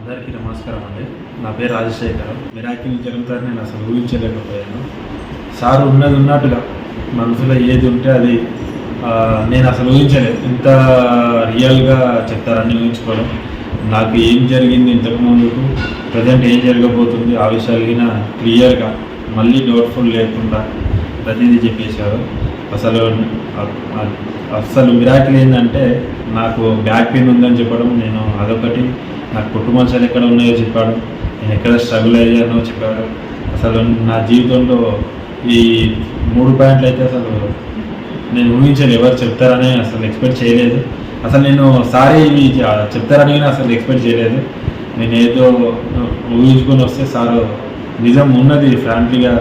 అందరికీ నమస్కారం అండి. నా పేరు రాజశేఖర్. మిరాకిల్ జరుగుతుందని నేను అసలు ఊహించలేకపోయాను. సార్ ఉన్నది ఉన్నట్టుగా మనసులో ఏది ఉంటే అది నేను అసలు ఊహించలేదు. ఇంత రియల్గా చెప్తారని ఊహించుకోవడం. నాకు ఏం జరిగింది ఇంతకుముందుకు, ప్రజెంట్ ఏం జరగబోతుంది ఆ విషయాలు క్లియర్గా మళ్ళీ డౌట్ఫుల్ లేకుండా ప్రతిదీ చెప్పేశారు. అసలు మిరాకిల్ ఏంటంటే నాకు బ్యాక్ పెయిన్ ఉందని చెప్పడం, నేను అదొకటి, నాకు కుటుంబాలు ఎక్కడ ఉన్నాయో చెప్పాడు, నేను ఎక్కడ స్ట్రగుల్ అయ్యానో చెప్పాడు. అసలు నా జీవితంలో ఈ 3 పాయింట్లు అయితే అసలు నేను ఊహించలేదు. ఎవరు చెప్తారని అసలు ఎక్స్పెక్ట్ చేయలేదు. అసలు నేను సారీ ఇవి చెప్తారని అసలు ఎక్స్పెక్ట్ చేయలేదు. నేను ఏదో ఊహించుకొని వస్తే సారు నిజం ఉన్నది ఫ్రాంక్లీగా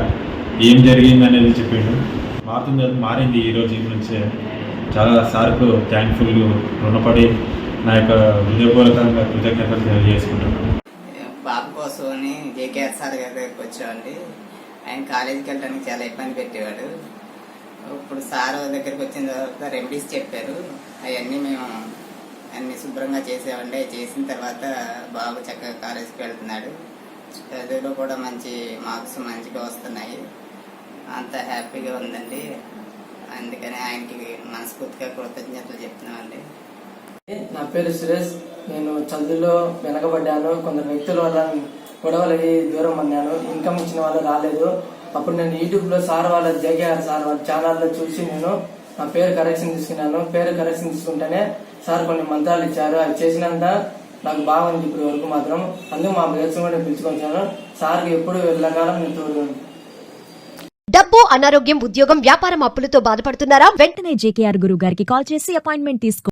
ఏం జరిగింది అనేది చెప్పిండు. మారింది ఈరోజు నుంచే. చాలా సార్కు థ్యాంక్ఫుల్, రుణపడి నా యొక్క హృదయపూర్వకంగా కృతజ్ఞతలు తెలియజేసుకుంటున్నాను. బాబు కోసం అని జేకేఆర్ సార్ గారి దగ్గరికి వచ్చామండి. ఆయన కాలేజీకి వెళ్ళడానికి చాలా ఇబ్బంది పెట్టేవాడు. ఇప్పుడు సార్ దగ్గరికి వచ్చిన తర్వాత రెమెడీస్ చెప్పారు. అవన్నీ మేము అన్ని శుభ్రంగా చేసామండి. అవి చేసిన తర్వాత బాబు చక్కగా కాలేజీకి వెళ్తున్నాడు. చదువులో కూడా మంచి మార్క్స్ మంచిగా వస్తున్నాయి. అంత హ్యాపీగా ఉందండి. అందుకని ఆయనకి మనస్ఫూర్తిగా కృతజ్ఞతలు చెప్తున్నామండి. నా పేరు సురేష్. నేను చదువులో వెనకబడ్డాను. కొందరు వ్యక్తుల వల్ల గొడవలకి దూరం అన్నాను. ఇన్కమ్ ఇచ్చిన వాళ్ళు రాలేదు. అప్పుడు నేను యూట్యూబ్లో సార్ వాళ్ళ జేకేఆర్ సార్ వాళ్ళ ఛానల్లో చూసి నేను నా పేరు కరెక్షన్ తీసుకున్నాను. పేరు కరెక్షన్ తీసుకుంటేనే సార్ కొన్ని మంత్రాలు ఇచ్చారు. అవి చేసినంత నాకు బాగుంది ఇప్పుడు వరకు మాత్రం. అందుకు మా బ్రదర్స్ కూడా పిలుచుకొచ్చాను. సార్కి ఎప్పుడు వెళ్ళకాలం నేను తోడు. డబ్బు, అనారోగ్యం, ఉద్యోగం, వ్యాపారం అప్పులతో బాధపడుతున్నారా? వెంటనే జేకేఆర్ గురువు గారికి కాల్ చేసి అపాయింట్మెంట్ తీసుకో.